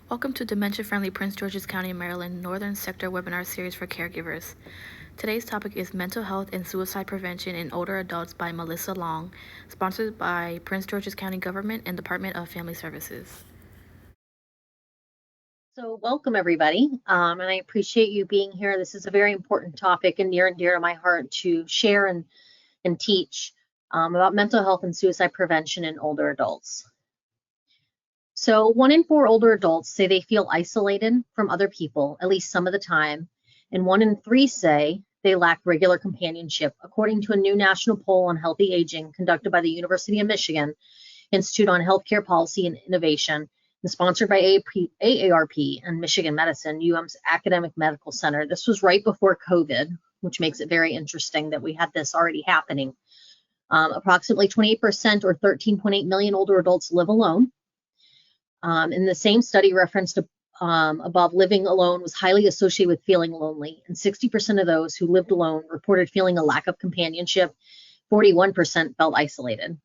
Welcome to Dementia Friendly Prince George's County, Maryland Northern Sector webinar series for caregivers. Today's topic is Mental Health and Suicide Prevention in Older Adults by Melissa Long, sponsored by Prince George's County Government and Department of Family Services. So welcome everybody, and I appreciate you being here. This is a very important topic and near to my heart to share and teach about mental health and suicide prevention in older adults. So 1 in 4 older adults say they feel isolated from other people at least some of the time, and 1 in 3 say they lack regular companionship, according to a new national poll on healthy aging conducted by the University of Michigan Institute on Healthcare Policy and Innovation, and sponsored by AARP and Michigan Medicine, UM's Academic Medical Center. This was right before COVID, which makes it very interesting that we had this already happening. Approximately 28% or 13.8 million older adults live alone. In the same study referenced above, living alone was highly associated with feeling lonely, and 60% of those who lived alone reported feeling a lack of companionship. 41% felt isolated.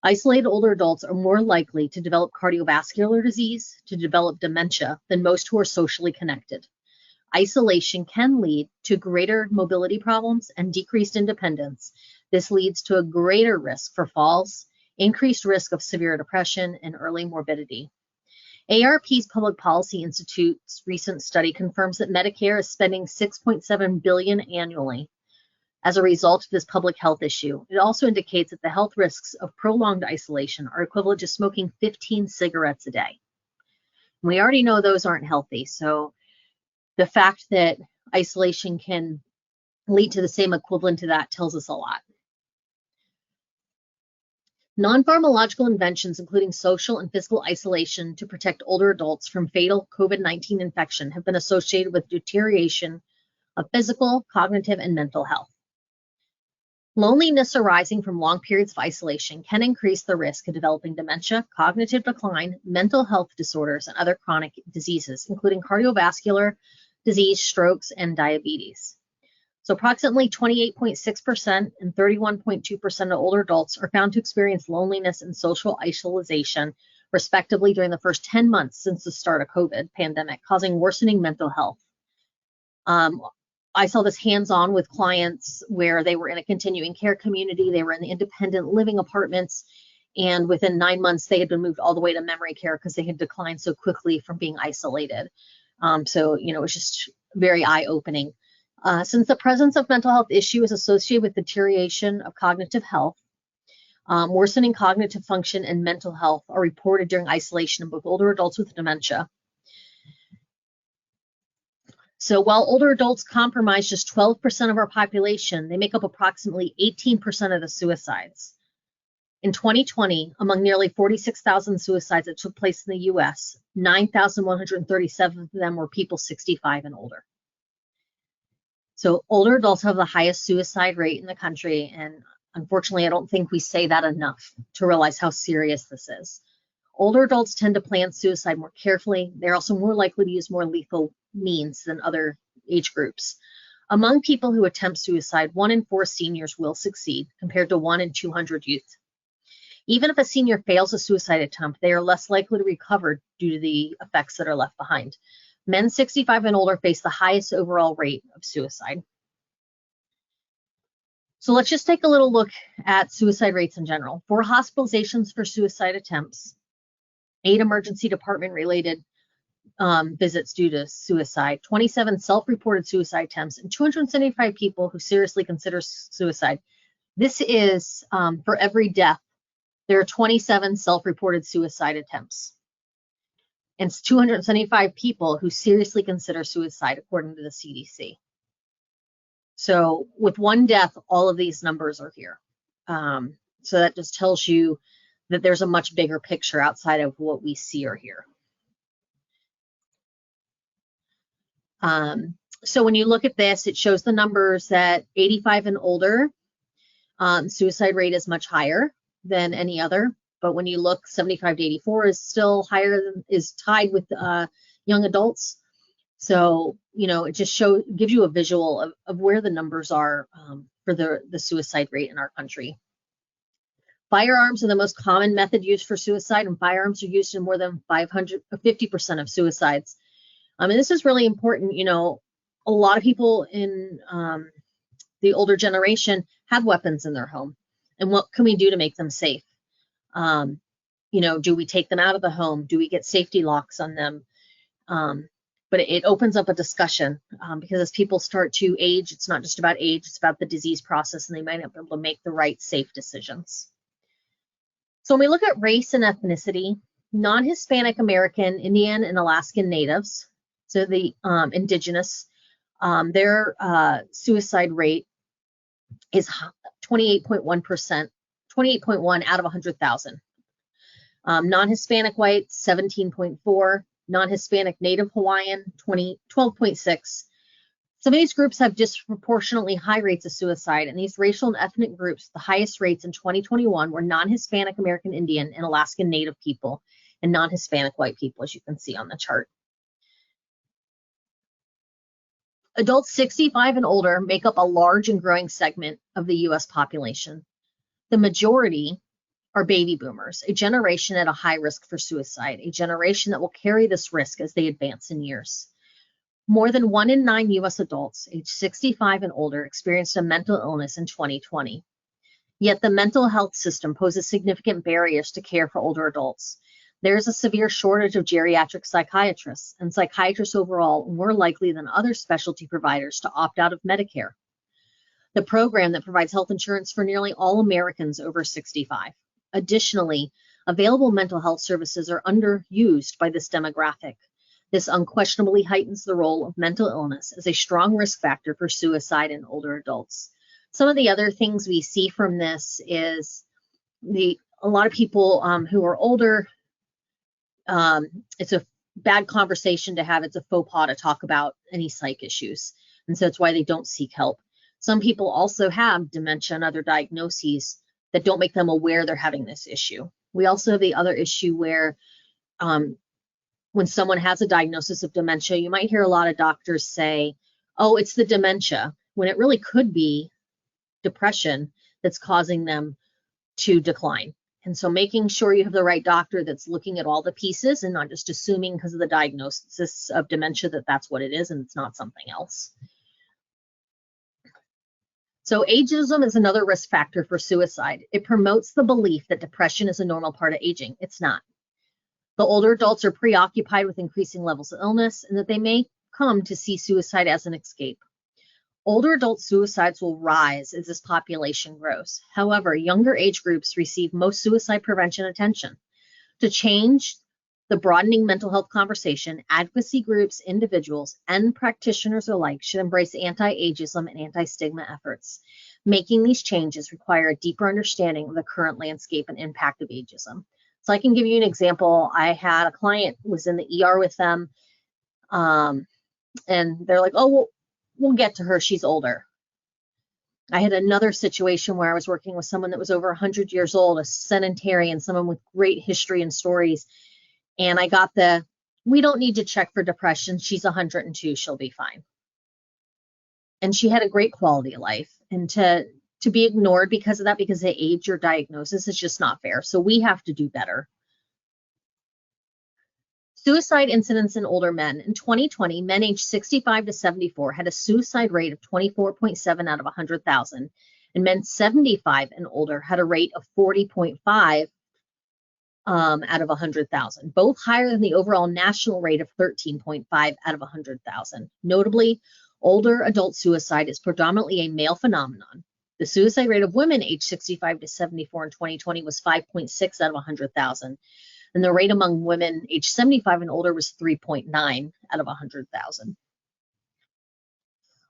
Isolated older adults are more likely to develop cardiovascular disease, to develop dementia, than most who are socially connected. Isolation can lead to greater mobility problems and decreased independence. This leads to a greater risk for falls, increased risk of severe depression, and early morbidity. AARP's Public Policy Institute's recent study confirms that Medicare is spending $6.7 billion annually as a result of this public health issue. It also indicates that the health risks of prolonged isolation are equivalent to smoking 15 cigarettes a day. We already know those aren't healthy, so the fact that isolation can lead to the same equivalent to that tells us a lot. Non-pharmacological inventions, including social and physical isolation to protect older adults from fatal COVID-19 infection, have been associated with deterioration of physical, cognitive, and mental health. Loneliness arising from long periods of isolation can increase the risk of developing dementia, cognitive decline, mental health disorders, and other chronic diseases, including cardiovascular disease, strokes, and diabetes. So approximately 28.6% and 31.2% of older adults are found to experience loneliness and social isolation, respectively, during the first 10 months since the start of COVID pandemic, causing worsening mental health. I saw this hands-on with clients where they were in a continuing care community, they were in the independent living apartments, and within 9 months they had been moved all the way to memory care because they had declined so quickly from being isolated. So, it was just very eye-opening. Since the presence of mental health issue is associated with deterioration of cognitive health, worsening cognitive function and mental health are reported during isolation in both older adults with dementia. So while older adults comprise just 12% of our population, they make up approximately 18% of the suicides. In 2020, among nearly 46,000 suicides that took place in the US, 9,137 of them were people 65 and older. So older adults have the highest suicide rate in the country, and unfortunately, I don't think we say that enough to realize how serious this is. Older adults tend to plan suicide more carefully. They're also more likely to use more lethal means than other age groups. Among people who attempt suicide, 1 in 4 seniors will succeed, compared to 1 in 200 youth. Even if a senior fails a suicide attempt, they are less likely to recover due to the effects that are left behind. Men 65 and older face the highest overall rate of suicide. So let's just take a little look at suicide rates in general. 4 hospitalizations for suicide attempts, 8 emergency department related visits due to suicide, 27 self-reported suicide attempts, and 275 people who seriously consider suicide. This is for every death, there are 27 self-reported suicide attempts. And it's 275 people who seriously consider suicide, according to the CDC. So with 1 death, all of these numbers are here. So that just tells you that there's a much bigger picture outside of what we see or hear. So when you look at this, it shows the numbers that 85 and older, suicide rate is much higher than any other. But when you look, 75 to 84 is still higher than, is tied with young adults. So, it just gives you a visual of where the numbers are for the suicide rate in our country. Firearms are the most common method used for suicide, and firearms are used in more than 50% of suicides. And this is really important. You know, a lot of people in the older generation have weapons in their home. And what can we do to make them safe? You know, do we take them out of the home? Do we get safety locks on them? But it opens up a discussion because as people start to age, it's not just about age, it's about the disease process, and they might not be able to make the right safe decisions. So when we look at race and ethnicity, non-Hispanic American, Indian, and Alaskan Natives, so the indigenous, their suicide rate is 28.1%, 28.1 out of 100,000. Non-Hispanic whites, 17.4, non-Hispanic Native Hawaiian, 12.6. Some of these groups have disproportionately high rates of suicide, and these racial and ethnic groups, the highest rates in 2021 were non-Hispanic American Indian and Alaskan Native people and non-Hispanic white people, as you can see on the chart. Adults 65 and older make up a large and growing segment of the US population. The majority are baby boomers, a generation at a high risk for suicide, a generation that will carry this risk as they advance in years. More than 1 in 9 US adults aged 65 and older experienced a mental illness in 2020. Yet the mental health system poses significant barriers to care for older adults. There is a severe shortage of geriatric psychiatrists, and psychiatrists overall are more likely than other specialty providers to opt out of Medicare, the program that provides health insurance for nearly all Americans over 65. Additionally, available mental health services are underused by this demographic. This unquestionably heightens the role of mental illness as a strong risk factor for suicide in older adults. Some of the other things we see from this is a lot of people who are older, it's a bad conversation to have. It's a faux pas to talk about any psych issues. And so it's why they don't seek help. Some people also have dementia and other diagnoses that don't make them aware they're having this issue. We also have the other issue where when someone has a diagnosis of dementia, you might hear a lot of doctors say, oh, it's the dementia, when it really could be depression that's causing them to decline. And so making sure you have the right doctor that's looking at all the pieces and not just assuming because of the diagnosis of dementia that that's what it is and it's not something else. So ageism is another risk factor for suicide. It promotes the belief that depression is a normal part of aging. It's not. The older adults are preoccupied with increasing levels of illness and that they may come to see suicide as an escape. Older adult suicides will rise as this population grows. However, younger age groups receive most suicide prevention attention. To change the broadening mental health conversation, advocacy groups, individuals, and practitioners alike should embrace anti-ageism and anti-stigma efforts. Making these changes require a deeper understanding of the current landscape and impact of ageism. So I can give you an example. I had a client who was in the ER with them, and they're like, oh, well, we'll get to her, she's older. I had another situation where I was working with someone that was over 100 years old, a centenarian, someone with great history and stories. And I got we don't need to check for depression. She's 102, she'll be fine. And she had a great quality of life. And to be ignored because of that, because they age or diagnosis, is just not fair. So we have to do better. Suicide incidents in older men. In 2020, men aged 65 to 74 had a suicide rate of 24.7 out of 100,000, and men 75 and older had a rate of 40.5 out of 100,000, both higher than the overall national rate of 13.5 out of 100,000. Notably, older adult suicide is predominantly a male phenomenon. The suicide rate of women aged 65 to 74 in 2020 was 5.6 out of 100,000. And the rate among women aged 75 and older was 3.9 out of 100,000.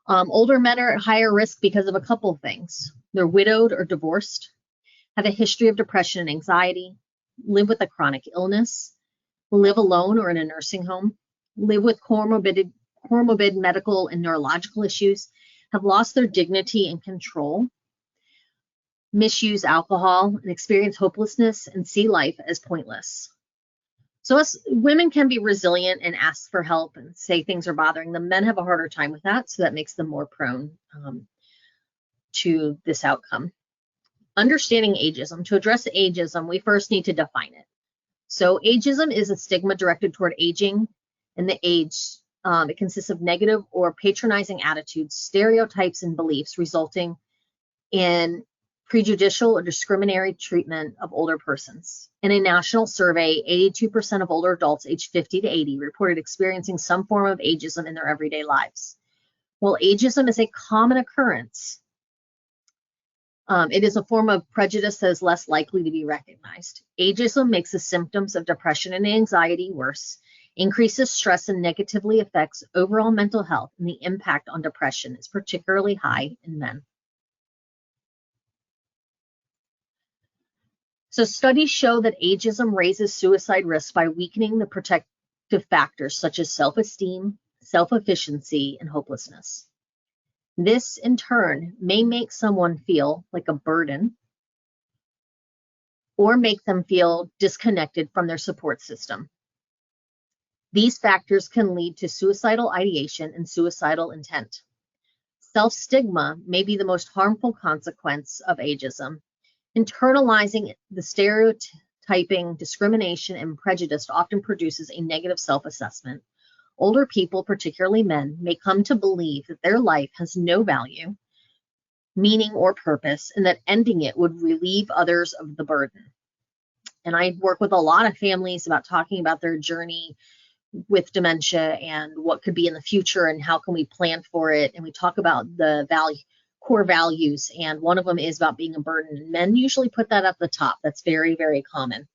Older men are at higher risk because of a couple of things. They're widowed or divorced, have a history of depression and anxiety, live with a chronic illness, live alone or in a nursing home, live with comorbid medical and neurological issues, have lost their dignity and control, misuse alcohol, and experience hopelessness and see life as pointless. So us women can be resilient and ask for help and say things are bothering them. Men have a harder time with that, so that makes them more prone to this outcome. understanding ageism. To address ageism, we first need to define it. So ageism is a stigma directed toward aging and the age. It consists of negative or patronizing attitudes, stereotypes, and beliefs resulting in prejudicial or discriminatory treatment of older persons. In a national survey, 82% of older adults aged 50 to 80 reported experiencing some form of ageism in their everyday lives. While ageism is a common occurrence, it is a form of prejudice that is less likely to be recognized. Ageism makes the symptoms of depression and anxiety worse, increases stress, and negatively affects overall mental health, and the impact on depression is particularly high in men. So studies show that ageism raises suicide risk by weakening the protective factors such as self-esteem, self-efficiency, and hopelessness. This, in turn, may make someone feel like a burden or make them feel disconnected from their support system. These factors can lead to suicidal ideation and suicidal intent. Self-stigma may be the most harmful consequence of ageism. Internalizing the stereotyping, discrimination, and prejudice often produces a negative self-assessment. Older people, particularly men, may come to believe that their life has no value, meaning, or purpose, and that ending it would relieve others of the burden. And I work with a lot of families about talking about their journey with dementia and what could be in the future and how can we plan for it. And we talk about the core values, and one of them is about being a burden. Men usually put that at the top. That's very, very common.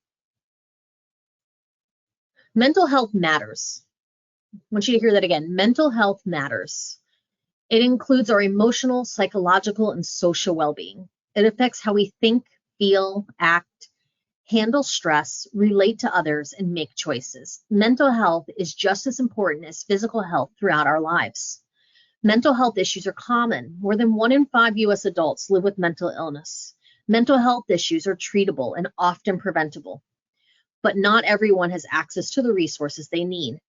Mental health matters. I want you to hear that again. Mental health matters. It includes our emotional, psychological, and social well-being. It affects how we think, feel, act, handle stress, relate to others, and make choices. Mental health is just as important as physical health throughout our lives. Mental health issues are common. More than 1 in 5 U.S. adults live with mental illness. Mental health issues are treatable and often preventable, but not everyone has access to the resources they need.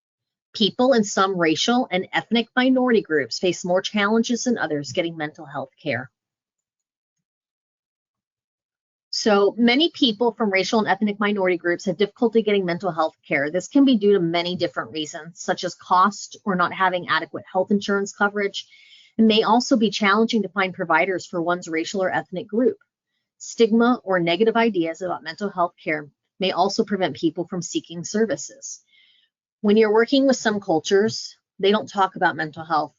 People in some racial and ethnic minority groups face more challenges than others getting mental health care. So many people from racial and ethnic minority groups have difficulty getting mental health care. This can be due to many different reasons, such as cost or not having adequate health insurance coverage. It may also be challenging to find providers for one's racial or ethnic group. Stigma or negative ideas about mental health care may also prevent people from seeking services. When you're working with some cultures, they don't talk about mental health.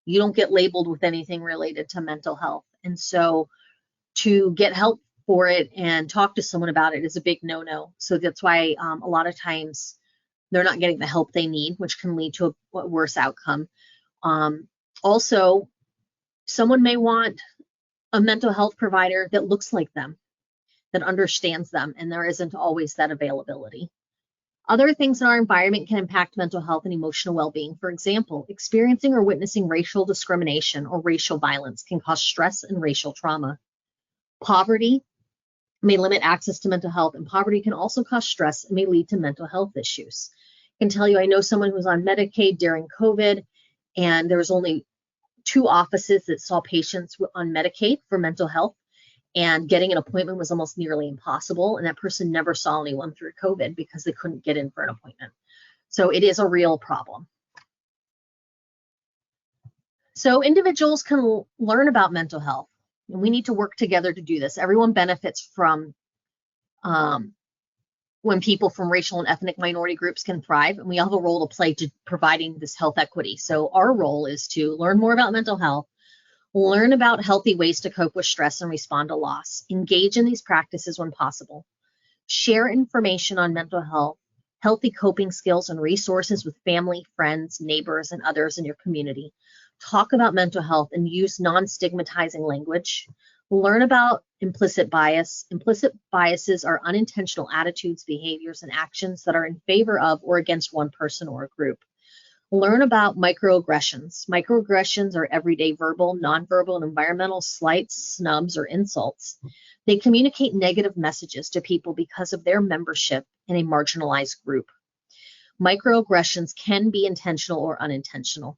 You don't get labeled with anything related to mental health. And so to get help for it and talk to someone about it is a big no-no. So that's why a lot of times they're not getting the help they need, which can lead to a worse outcome. Also, someone may want a mental health provider that looks like them, that understands them, and there isn't always that availability. Other things in our environment can impact mental health and emotional well-being. For example, experiencing or witnessing racial discrimination or racial violence can cause stress and racial trauma. Poverty may limit access to mental health, and poverty can also cause stress and may lead to mental health issues. I can tell you, I know someone who was on Medicaid during COVID, and there was only 2 offices that saw patients on Medicaid for mental health, and getting an appointment was almost nearly impossible, and that person never saw anyone through COVID because they couldn't get in for an appointment. So it is a real problem. So individuals can learn about mental health, and we need to work together to do this. Everyone benefits from when people from racial and ethnic minority groups can thrive, and we have a role to play to providing this health equity. So our role is to learn more about mental health, learn about healthy ways to cope with stress and respond to loss, engage in these practices when possible, share information on mental health, healthy coping skills and resources with family, friends, neighbors, and others in your community. Talk about mental health and use non-stigmatizing language. Learn about implicit bias. Implicit biases are unintentional attitudes, behaviors, and actions that are in favor of or against one person or a group. Learn about microaggressions. Microaggressions are everyday verbal, nonverbal, and environmental slights, snubs, or insults. They communicate negative messages to people because of their membership in a marginalized group. Microaggressions can be intentional or unintentional.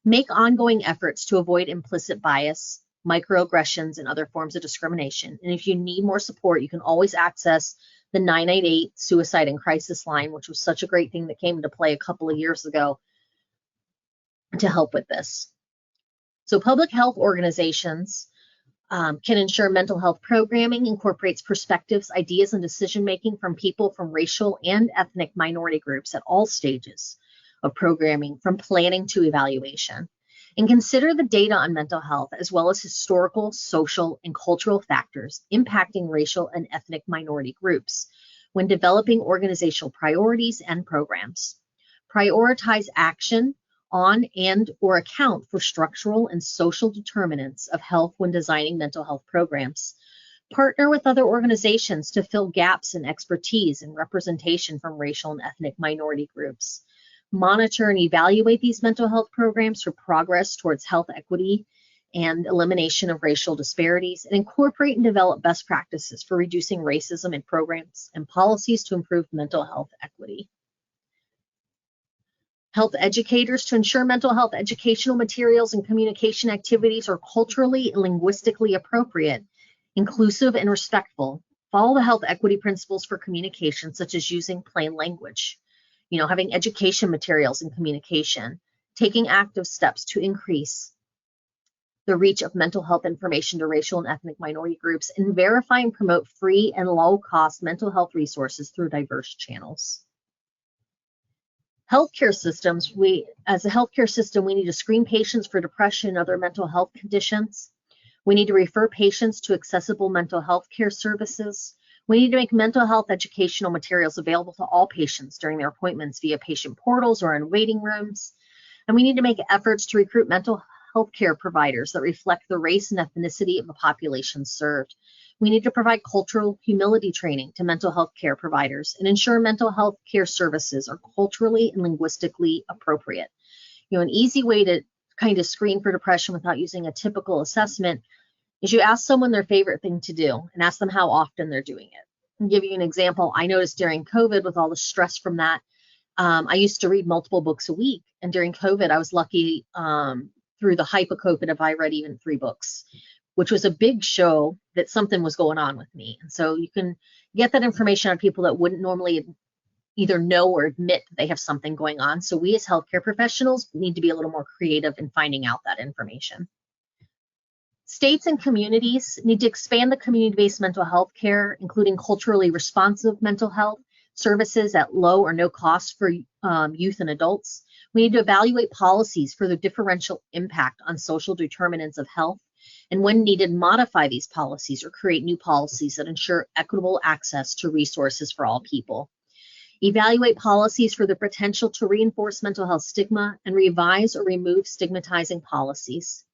Make ongoing efforts to avoid implicit bias microaggressions, and other forms of discrimination. And if you need more support, you can always access the 988 Suicide and Crisis Line, which was such a great thing that came into play a couple of years ago to help with this. So public health organizations can ensure mental health programming incorporates perspectives, ideas, and decision-making from people from racial and ethnic minority groups at all stages of programming, from planning to evaluation. And consider the data on mental health, as well as historical, social, and cultural factors impacting racial and ethnic minority groups when developing organizational priorities and programs. Prioritize action on and or account for structural and social determinants of health when designing mental health programs. Partner with other organizations to fill gaps in expertise and representation from racial and ethnic minority groups. Monitor and evaluate these mental health programs for progress towards health equity and elimination of racial disparities, and incorporate and develop best practices for reducing racism in programs and policies to improve mental health equity. Health educators to ensure mental health educational materials and communication activities are culturally and linguistically appropriate, inclusive, and respectful. Follow the health equity principles for communication, such as using plain language, having education materials and communication, taking active steps to increase the reach of mental health information to racial and ethnic minority groups, and verify and promote free and low-cost mental health resources through diverse channels. Healthcare systems, as a healthcare system, we need to screen patients for depression and other mental health conditions. We need to refer patients to accessible mental health care services. We need to make mental health educational materials available to all patients during their appointments via patient portals or in waiting rooms. And we need to make efforts to recruit mental health care providers that reflect the race and ethnicity of the population served. We need to provide cultural humility training to mental health care providers and ensure mental health care services are culturally and linguistically appropriate. An easy way to kind of screen for depression without using a typical assessment is you ask someone their favorite thing to do and ask them how often they're doing it. I'll give you an example. I noticed during COVID, with all the stress from that, I used to read multiple books a week. And during COVID, I was lucky through the hype of COVID if I read even 3 books, which was a big show that something was going on with me. And so you can get that information on people that wouldn't normally either know or admit that they have something going on. So we as healthcare professionals need to be a little more creative in finding out that information. States and communities need to expand the community-based mental health care, including culturally responsive mental health services at low or no cost for youth and adults. We need to evaluate policies for the differential impact on social determinants of health, and when needed, modify these policies or create new policies that ensure equitable access to resources for all people. Evaluate policies for the potential to reinforce mental health stigma and revise or remove stigmatizing policies.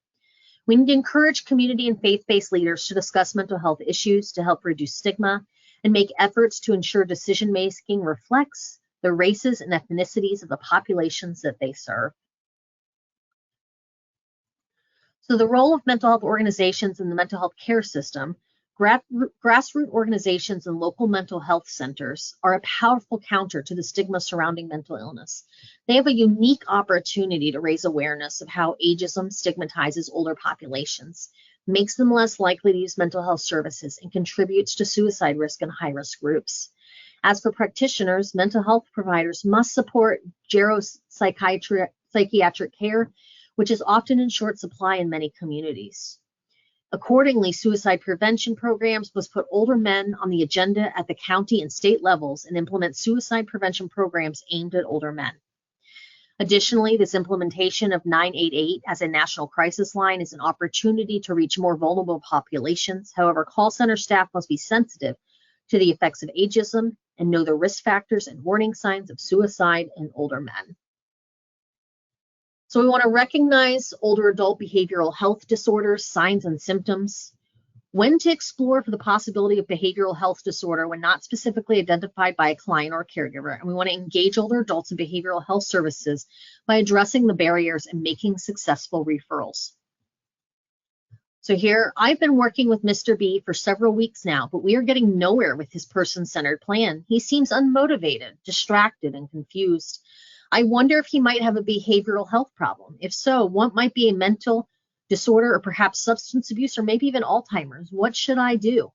We need to encourage community and faith-based leaders to discuss mental health issues to help reduce stigma and make efforts to ensure decision-making reflects the races and ethnicities of the populations that they serve. So the role of mental health organizations in the mental health care system, grassroots organizations and local mental health centers are a powerful counter to the stigma surrounding mental illness. They have a unique opportunity to raise awareness of how ageism stigmatizes older populations, makes them less likely to use mental health services, and contributes to suicide risk in high-risk groups. As for practitioners, mental health providers must support geropsychiatric care, which is often in short supply in many communities. Accordingly, suicide prevention programs must put older men on the agenda at the county and state levels and implement suicide prevention programs aimed at older men. Additionally, this implementation of 988 as a national crisis line is an opportunity to reach more vulnerable populations. However, call center staff must be sensitive to the effects of ageism and know the risk factors and warning signs of suicide in older men. So we want to recognize older adult behavioral health disorders, signs and symptoms, when to explore for the possibility of behavioral health disorder when not specifically identified by a client or caregiver. And we want to engage older adults in behavioral health services by addressing the barriers and making successful referrals. So here, I've been working with Mr. B for several weeks now, but we are getting nowhere with his person-centered plan. He seems unmotivated, distracted, and confused. I wonder if he might have a behavioral health problem. If so, what might be a mental disorder, or perhaps substance abuse, or maybe even Alzheimer's. What should I do?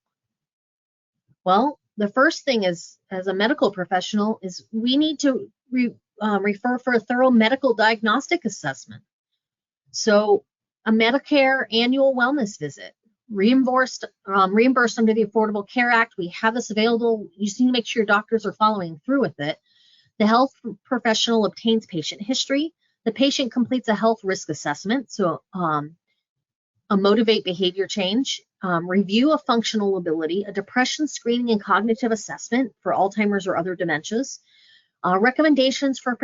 Well, the first thing is, as a medical professional, is we need to refer for a thorough medical diagnostic assessment. So a Medicare annual wellness visit, reimbursed under the Affordable Care Act. We have this available. You just need to make sure your doctors are following through with it. The health professional obtains patient history. The patient completes a health risk assessment, so a motivate behavior change, review of functional ability, a depression screening and cognitive assessment for Alzheimer's or other dementias, recommendations for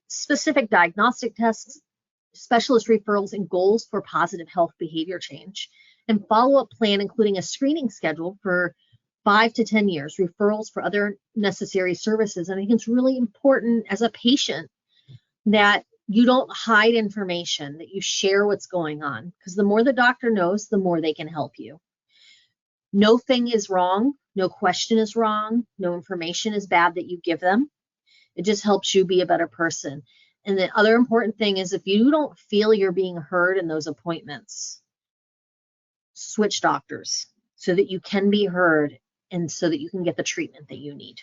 specific diagnostic tests, specialist referrals, and goals for positive health behavior change, and follow-up plan, including a screening schedule for 5 to 10 years, referrals for other necessary services. And I think it's really important as a patient that you don't hide information, that you share what's going on, because the more the doctor knows, the more they can help you. No thing is wrong, no question is wrong, no information is bad that you give them. It just helps you be a better person. And the other important thing is, if you don't feel you're being heard in those appointments, switch doctors so that you can be heard and so that you can get the treatment that you need.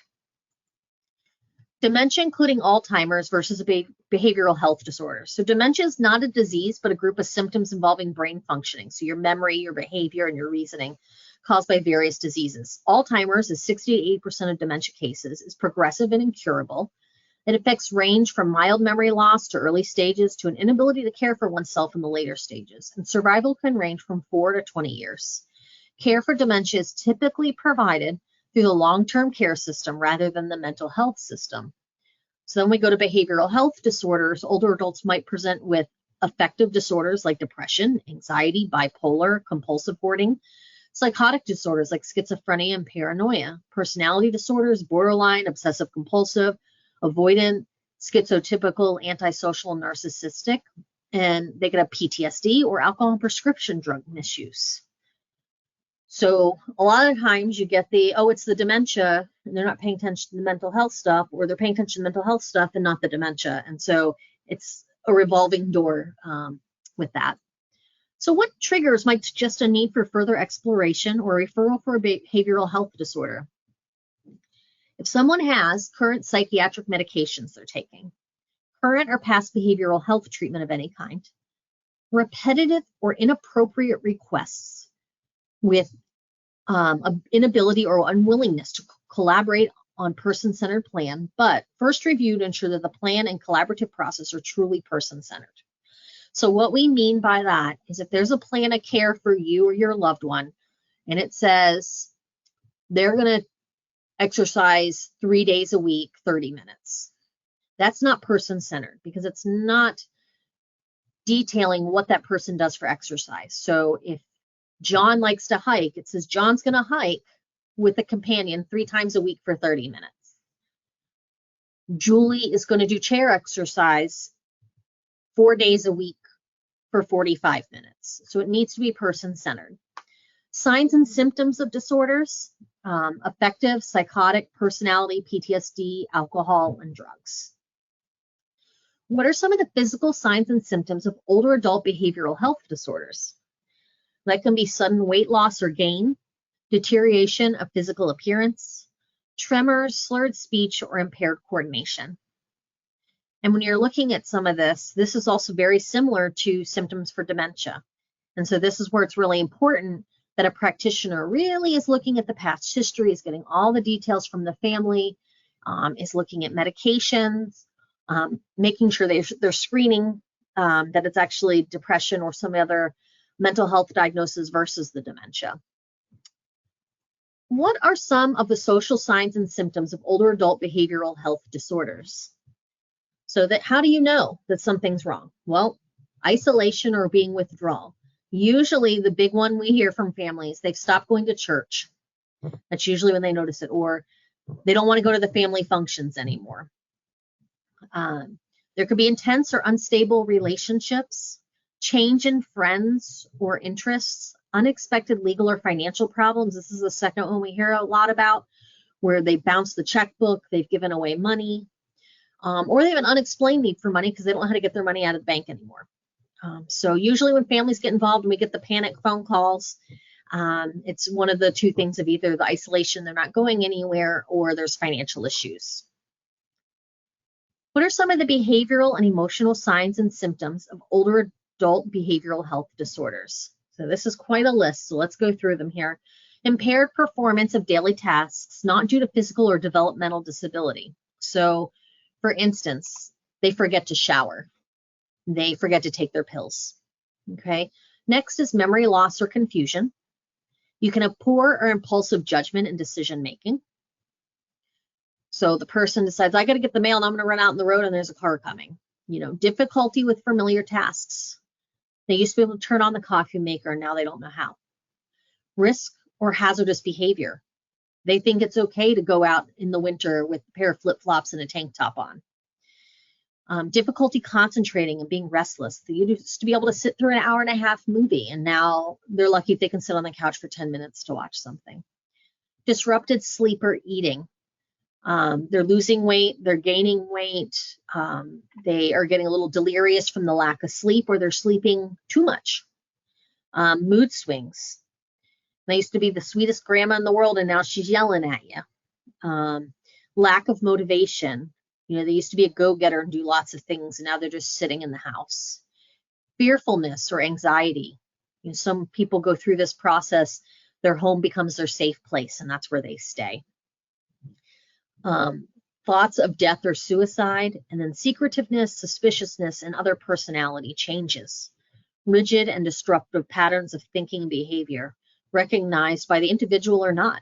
Dementia, including Alzheimer's versus a behavioral health disorder. So dementia is not a disease, but a group of symptoms involving brain functioning. So your memory, your behavior, and your reasoning caused by various diseases. Alzheimer's is 60 to 80% of dementia cases, is progressive and incurable. It affects range from mild memory loss to early stages to an inability to care for oneself in the later stages. And survival can range from 4 to 20 years. Care for dementia is typically provided through the long-term care system rather than the mental health system. So then we go to behavioral health disorders. Older adults might present with affective disorders like depression, anxiety, bipolar, compulsive hoarding, psychotic disorders like schizophrenia and paranoia, personality disorders, borderline, obsessive compulsive, avoidant, schizotypical, antisocial, narcissistic, and they could have PTSD or alcohol and prescription drug misuse. So a lot of times you get it's the dementia, and they're not paying attention to the mental health stuff, or they're paying attention to the mental health stuff and not the dementia. And so it's a revolving door with that. So what triggers might suggest a need for further exploration or referral for a behavioral health disorder? If someone has current psychiatric medications they're taking, current or past behavioral health treatment of any kind, repetitive or inappropriate requests with inability or unwillingness to collaborate on person-centered plan, but first review to ensure that the plan and collaborative process are truly person-centered. So what we mean by that is, if there's a plan of care for you or your loved one, and it says they're going to exercise 3 days a week, 30 minutes, that's not person-centered, because it's not detailing what that person does for exercise. So if John likes to hike, it says John's going to hike with a companion 3 times a week for 30 minutes. Julie is going to do chair exercise 4 days a week for 45 minutes. So it needs to be person-centered. Signs and symptoms of disorders: affective, psychotic, personality, PTSD, alcohol, and drugs. What are some of the physical signs and symptoms of older adult behavioral health disorders? That can be sudden weight loss or gain, deterioration of physical appearance, tremors, slurred speech, or impaired coordination. And when you're looking at some of this is also very similar to symptoms for dementia. And so this is where it's really important that a practitioner really is looking at the past history, is getting all the details from the family, is looking at medications, making sure they're screening that it's actually depression or some other mental health diagnosis versus the dementia. What are some of the social signs and symptoms of older adult behavioral health disorders? So how do you know that something's wrong? Well, isolation or being withdrawal. Usually the big one we hear from families, they've stopped going to church. That's usually when they notice it, or they don't want to go to the family functions anymore. There could be intense or unstable relationships, change in friends or interests, unexpected legal or financial problems. This is the second one we hear a lot about, where they bounce the checkbook, they've given away money, or they have an unexplained need for money because they don't know how to get their money out of the bank anymore. So usually when families get involved and we get the panic phone calls, it's one of the two things of either the isolation, they're not going anywhere, or there's financial issues. What are some of the behavioral and emotional signs and symptoms of older adult behavioral health disorders? So this is quite a list, so let's go through them here. Impaired performance of daily tasks, not due to physical or developmental disability. So, for instance, they forget to shower. They forget to take their pills. Okay. Next is memory loss or confusion. You can have poor or impulsive judgment and decision making. So the person decides, I got to get the mail and I'm going to run out in the road and there's a car coming. You know, difficulty with familiar tasks. They used to be able to turn on the coffee maker and now they don't know how. Risk or hazardous behavior. They think it's okay to go out in the winter with a pair of flip-flops and a tank top on. Difficulty concentrating and being restless. They used to be able to sit through an hour-and-a-half movie, and now they're lucky if they can sit on the couch for 10 minutes to watch something. Disrupted sleep or eating. They're losing weight, they're gaining weight, they are getting a little delirious from the lack of sleep, or they're sleeping too much. Mood swings. They used to be the sweetest grandma in the world, and now she's yelling at you. Lack of motivation. You know, they used to be a go-getter and do lots of things, and now they're just sitting in the house. Fearfulness or anxiety. You know, some people go through this process, their home becomes their safe place, and that's where they stay. Thoughts of death or suicide, and then secretiveness, suspiciousness, and other personality changes. Rigid and disruptive patterns of thinking and behavior, recognized by the individual or not.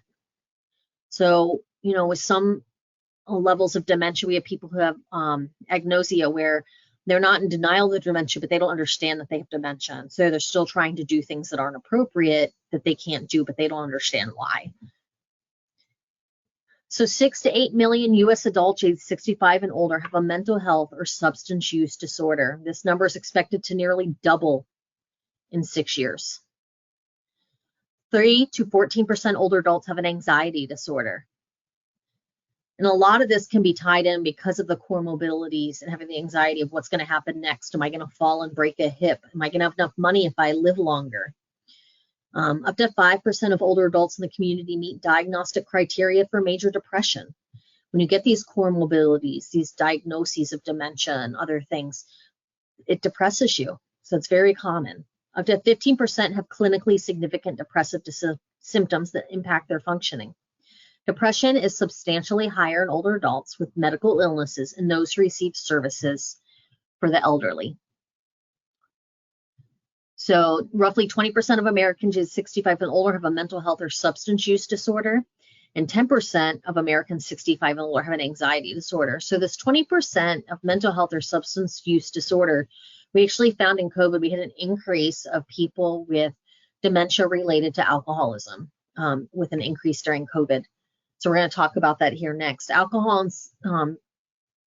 So, you know, with some levels of dementia, we have people who have agnosia, where they're not in denial of the dementia, but they don't understand that they have dementia. And so they're still trying to do things that aren't appropriate, that they can't do, but they don't understand why. So 6 to 8 million U.S. adults aged 65 and older have a mental health or substance use disorder. This number is expected to nearly double in 6 years. 3 to 14% older adults have an anxiety disorder. And a lot of this can be tied in because of the core mobilities and having the anxiety of what's going to happen next. Am I going to fall and break a hip? Am I going to have enough money if I live longer? Up to 5% of older adults in the community meet diagnostic criteria for major depression. When you get these core mobilities, these diagnoses of dementia and other things, it depresses you. So it's very common. Up to 15% have clinically significant depressive symptoms that impact their functioning. Depression is substantially higher in older adults with medical illnesses and those who receive services for the elderly. So roughly 20% of Americans aged 65 and older have a mental health or substance use disorder, and 10% of Americans 65 and older have an anxiety disorder. So this 20% of mental health or substance use disorder, we actually found in COVID, we had an increase of people with dementia related to alcoholism with an increase during COVID. So we're going to talk about that here next. Alcohol and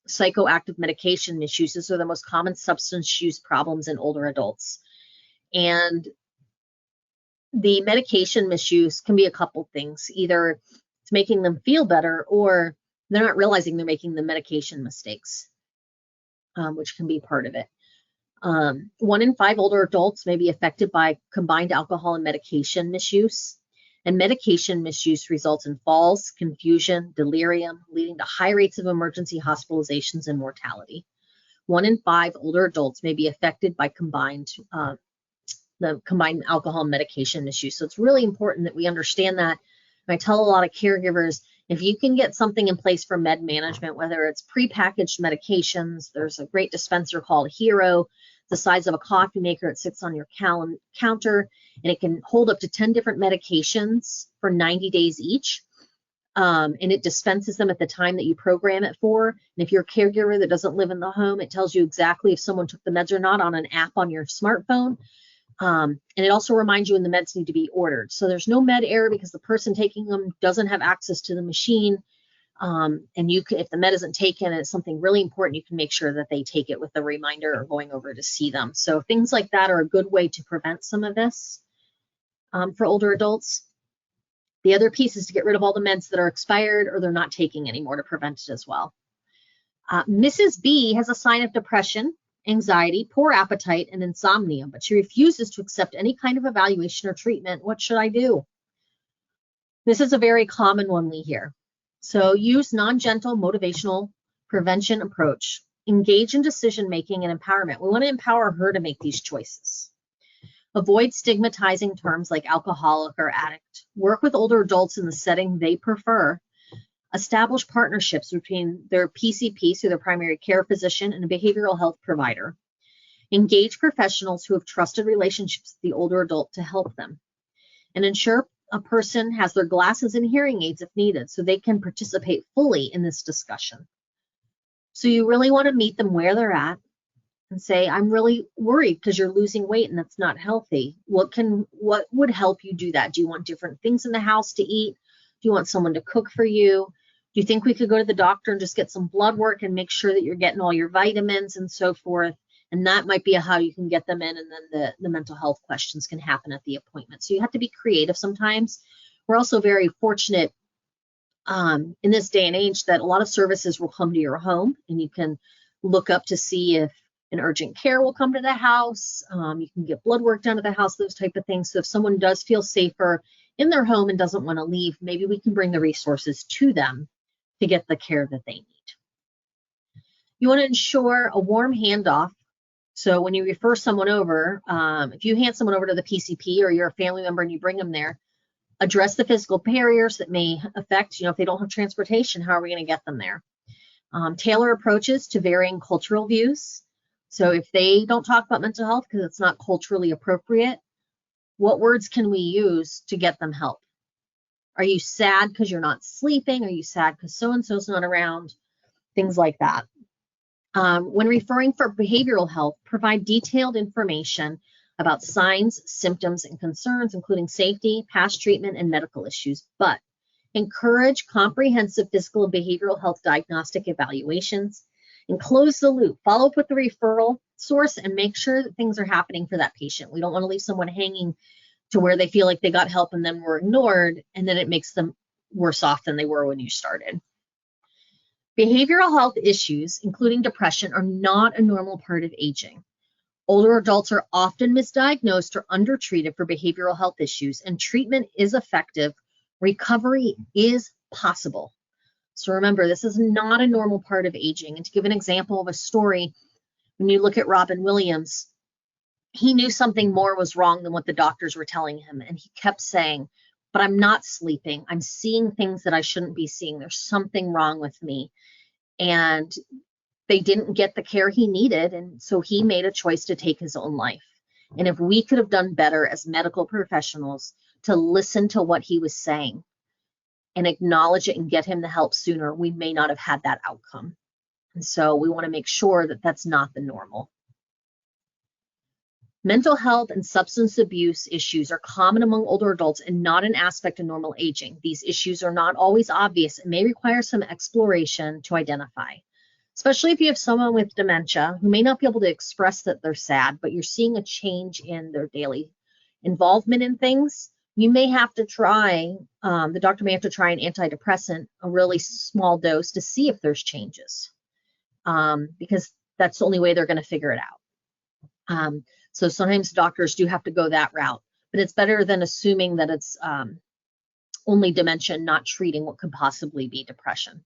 psychoactive medication misuses are the most common substance use problems in older adults. And the medication misuse can be a couple things. Either it's making them feel better, or they're not realizing they're making the medication mistakes, which can be part of it. 1 in 5 older adults may be affected by combined alcohol and medication misuse. And medication misuse results in falls, confusion, delirium, leading to high rates of emergency hospitalizations and mortality. 1 in 5 older adults may be affected by the combined alcohol and medication misuse. So it's really important that we understand that. And I tell a lot of caregivers, if you can get something in place for med management, whether it's prepackaged medications, there's a great dispenser called Hero, the size of a coffee maker. It sits on your counter, and it can hold up to 10 different medications for 90 days each. And it dispenses them at the time that you program it for. And if you're a caregiver that doesn't live in the home, it tells you exactly if someone took the meds or not on an app on your smartphone. And it also reminds you when the meds need to be ordered. So there's no med error because the person taking them doesn't have access to the machine. And you can, if the med isn't taken and it's something really important, you can make sure that they take it with a reminder or going over to see them. So things like that are a good way to prevent some of this for older adults. The other piece is to get rid of all the meds that are expired or they're not taking anymore to prevent it as well. Mrs. B has a sign of depression. anxiety, poor appetite, and insomnia, but she refuses to accept any kind of evaluation or treatment. What should I do? This is a very common one we hear. So use non-gentle motivational prevention approach. Engage in decision-making and empowerment. We want to empower her to make these choices. Avoid stigmatizing terms like alcoholic or addict. Work with older adults in the setting they prefer. Establish partnerships between their PCP, so their primary care physician, and a behavioral health provider. Engage professionals who have trusted relationships with the older adult to help them. And ensure a person has their glasses and hearing aids if needed so they can participate fully in this discussion. So you really want to meet them where they're at and say, I'm really worried because you're losing weight and that's not healthy. What would help you do that? Do you want different things in the house to eat? Do you want someone to cook for you? Do you think we could go to the doctor and just get some blood work and make sure that you're getting all your vitamins and so forth? And that might be how you can get them in, and then the mental health questions can happen at the appointment. So you have to be creative sometimes. We're also very fortunate in this day and age that a lot of services will come to your home, and you can look up to see if an urgent care will come to the house. You can get blood work done at the house, those type of things. So if someone does feel safer in their home and doesn't want to leave, maybe we can bring the resources to them to get the care that they need. You want to ensure a warm handoff. So when you refer someone over, if you hand someone over to the PCP or you're a family member and you bring them there, address the physical barriers that may affect, if they don't have transportation, how are we going to get them there? Tailor approaches to varying cultural views. So if they don't talk about mental health because it's not culturally appropriate, what words can we use to get them help? Are you sad because you're not sleeping? Are you sad because so-and-so's not around? Things like that. When referring for behavioral health, provide detailed information about signs, symptoms, and concerns, including safety, past treatment, and medical issues, but encourage comprehensive physical and behavioral health diagnostic evaluations, and close the loop. Follow up with the referral source and make sure that things are happening for that patient. We don't want to leave someone hanging to where they feel like they got help and then were ignored, and then it makes them worse off than they were when you started. Behavioral health issues, including depression, are not a normal part of aging. Older adults are often misdiagnosed or undertreated for behavioral health issues, and treatment is effective. Recovery is possible. So remember, this is not a normal part of aging. And to give an example of a story, when you look at Robin Williams, he knew something more was wrong than what the doctors were telling him. And he kept saying, but I'm not sleeping. I'm seeing things that I shouldn't be seeing. There's something wrong with me. And they didn't get the care he needed. And so he made a choice to take his own life. And if we could have done better as medical professionals to listen to what he was saying and acknowledge it and get him the help sooner, we may not have had that outcome. And so we want to make sure that that's not the normal. Mental health and substance abuse issues are common among older adults and not an aspect of normal aging. These issues are not always obvious and may require some exploration to identify, especially if you have someone with dementia who may not be able to express that they're sad, but you're seeing a change in their daily involvement in things. You may have to try, the doctor may have to try an antidepressant, a really small dose, to see if there's changes, because that's the only way they're going to figure it out. So sometimes doctors do have to go that route, but it's better than assuming that it's only dementia, not treating what could possibly be depression.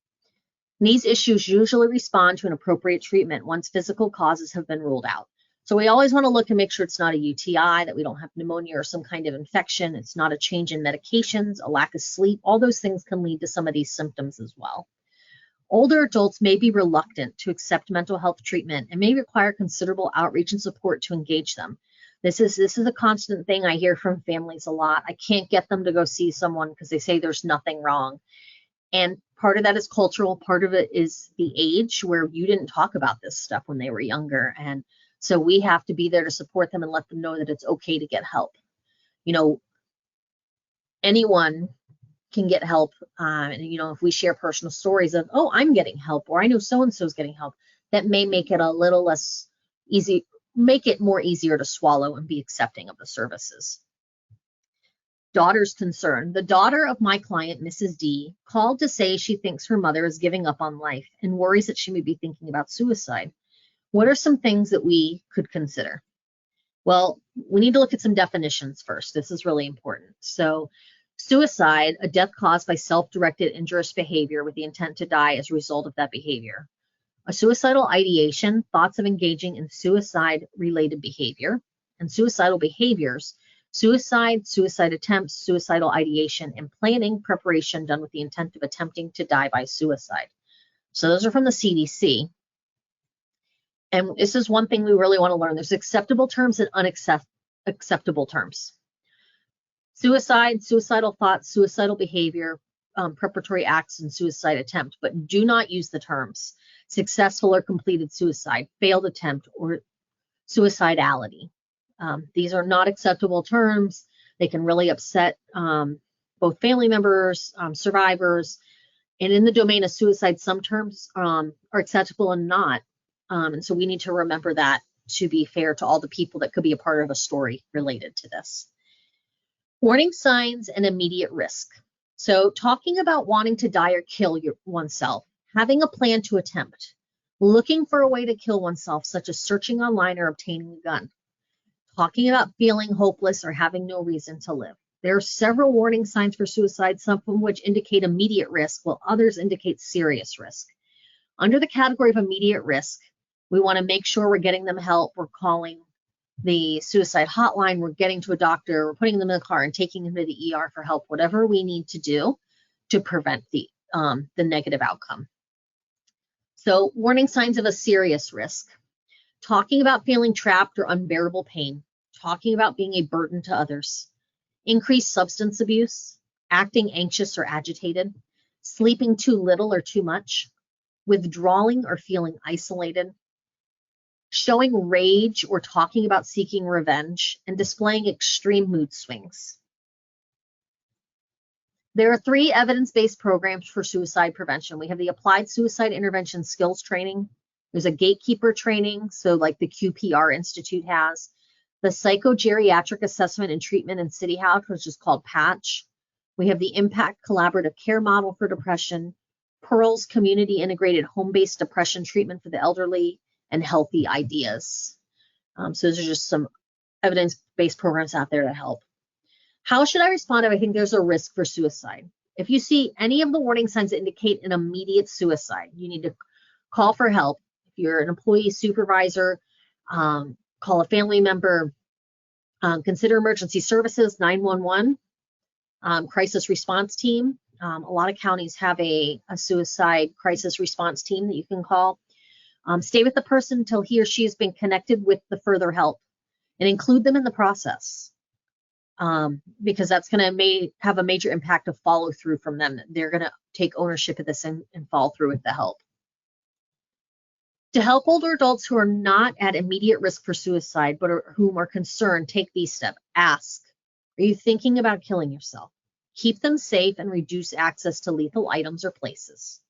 And these issues usually respond to an appropriate treatment once physical causes have been ruled out. So we always want to look and make sure it's not a UTI, that we don't have pneumonia or some kind of infection. It's not a change in medications, a lack of sleep. All those things can lead to some of these symptoms as well. Older adults may be reluctant to accept mental health treatment and may require considerable outreach and support to engage them. This is a constant thing I hear from families a lot. I can't get them to go see someone because they say there's nothing wrong. And part of that is cultural. Part of it is the age where you didn't talk about this stuff when they were younger. And so we have to be there to support them and let them know that it's okay to get help. Anyone can get help. If we share personal stories of, oh, I'm getting help, or I know so-and-so is getting help, that may make it a little less easy, make it more easier to swallow and be accepting of the services. Daughter's concern. The daughter of my client, Mrs. D, called to say she thinks her mother is giving up on life and worries that she may be thinking about suicide. What are some things that we could consider? Well, we need to look at some definitions first. This is really important. So suicide, a death caused by self-directed injurious behavior with the intent to die as a result of that behavior. A suicidal ideation, thoughts of engaging in suicide-related behavior, and suicidal behaviors, suicide, suicide attempts, suicidal ideation, and planning, preparation done with the intent of attempting to die by suicide. So those are from the CDC. And this is one thing we really want to learn. There's acceptable terms and unacceptable terms. Suicide, suicidal thoughts, suicidal behavior, preparatory acts, and suicide attempt, but do not use the terms successful or completed suicide, failed attempt, or suicidality. These are not acceptable terms. They can really upset both family members, survivors, and in the domain of suicide, some terms are acceptable and not. And so we need to remember that to be fair to all the people that could be a part of a story related to this. Warning signs and immediate risk. So talking about wanting to die or kill oneself, having a plan to attempt, looking for a way to kill oneself, such as searching online or obtaining a gun, talking about feeling hopeless or having no reason to live. There are several warning signs for suicide, some of which indicate immediate risk, while others indicate serious risk. Under the category of immediate risk, we want to make sure we're getting them help. We're calling the suicide hotline. We're getting to a doctor. We're putting them in the car and taking them to the ER for help, whatever we need to do to prevent the negative outcome. So warning signs of a serious risk. Talking about feeling trapped or unbearable pain. Talking about being a burden to others. Increased substance abuse. Acting anxious or agitated. Sleeping too little or too much. Withdrawing or feeling isolated. Showing rage or talking about seeking revenge, and displaying extreme mood swings. There are 3 evidence-based programs for suicide prevention. We have the Applied Suicide Intervention Skills Training. There's a gatekeeper training, so like the QPR Institute has. The Psychogeriatric Assessment and Treatment in City House, which is called PATCH. We have the Impact Collaborative Care Model for Depression, Pearl's Community Integrated Home-Based Depression Treatment for the Elderly, and Healthy Ideas. So those are just some evidence-based programs out there that help. How should I respond if I think there's a risk for suicide? If you see any of the warning signs that indicate an immediate suicide, you need to call for help. If you're an employee, supervisor, call a family member, consider emergency services, 911, crisis response team. A lot of counties have a suicide crisis response team that you can call. Stay with the person until he or she has been connected with the further help, and include them in the process, because that's going to have a major impact of follow through from them. They're going to take ownership of this and follow through with the help. To help older adults who are not at immediate risk for suicide, but whom are concerned, take these steps. Ask, are you thinking about killing yourself? Keep them safe and reduce access to lethal items or places.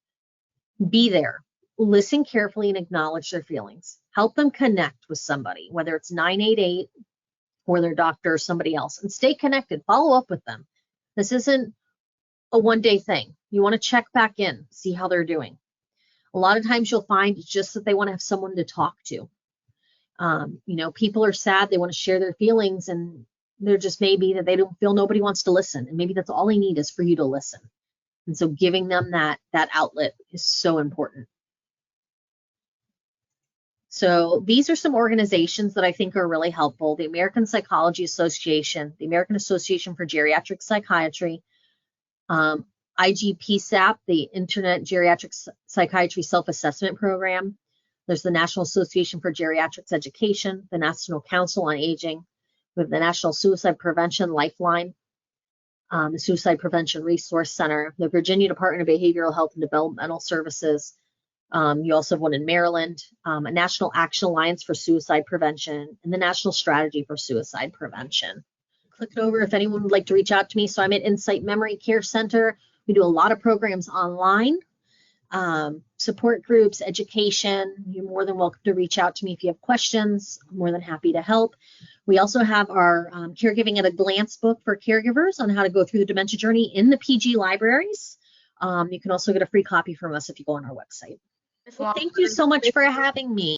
Be there. Listen carefully and acknowledge their feelings. Help them connect with somebody, whether it's 988 or their doctor or somebody else, and stay connected. Follow up with them. This isn't a one-day thing. You want to check back in, see how they're doing. A lot of times you'll find it's just that they want to have someone to talk to. People are sad. They want to share their feelings, and they're just maybe that they don't feel nobody wants to listen. And maybe that's all they need is for you to listen. And so giving them that outlet is so important. So these are some organizations that I think are really helpful. The American Psychology Association, the American Association for Geriatric Psychiatry, IGPSAP, the Internet Geriatric Psychiatry Self-Assessment Program. There's the National Association for Geriatrics Education, the National Council on Aging. We have the National Suicide Prevention Lifeline, the Suicide Prevention Resource Center, the Virginia Department of Behavioral Health and Developmental Services. You also have one in Maryland, a National Action Alliance for Suicide Prevention, and the National Strategy for Suicide Prevention. Click it over if anyone would like to reach out to me. So I'm at Insight Memory Care Center. We do a lot of programs online, support groups, education. You're more than welcome to reach out to me if you have questions. I'm more than happy to help. We also have our Caregiving at a Glance book for caregivers on how to go through the dementia journey in the PG libraries. You can also get a free copy from us if you go on our website. Well, thank you so much for having me.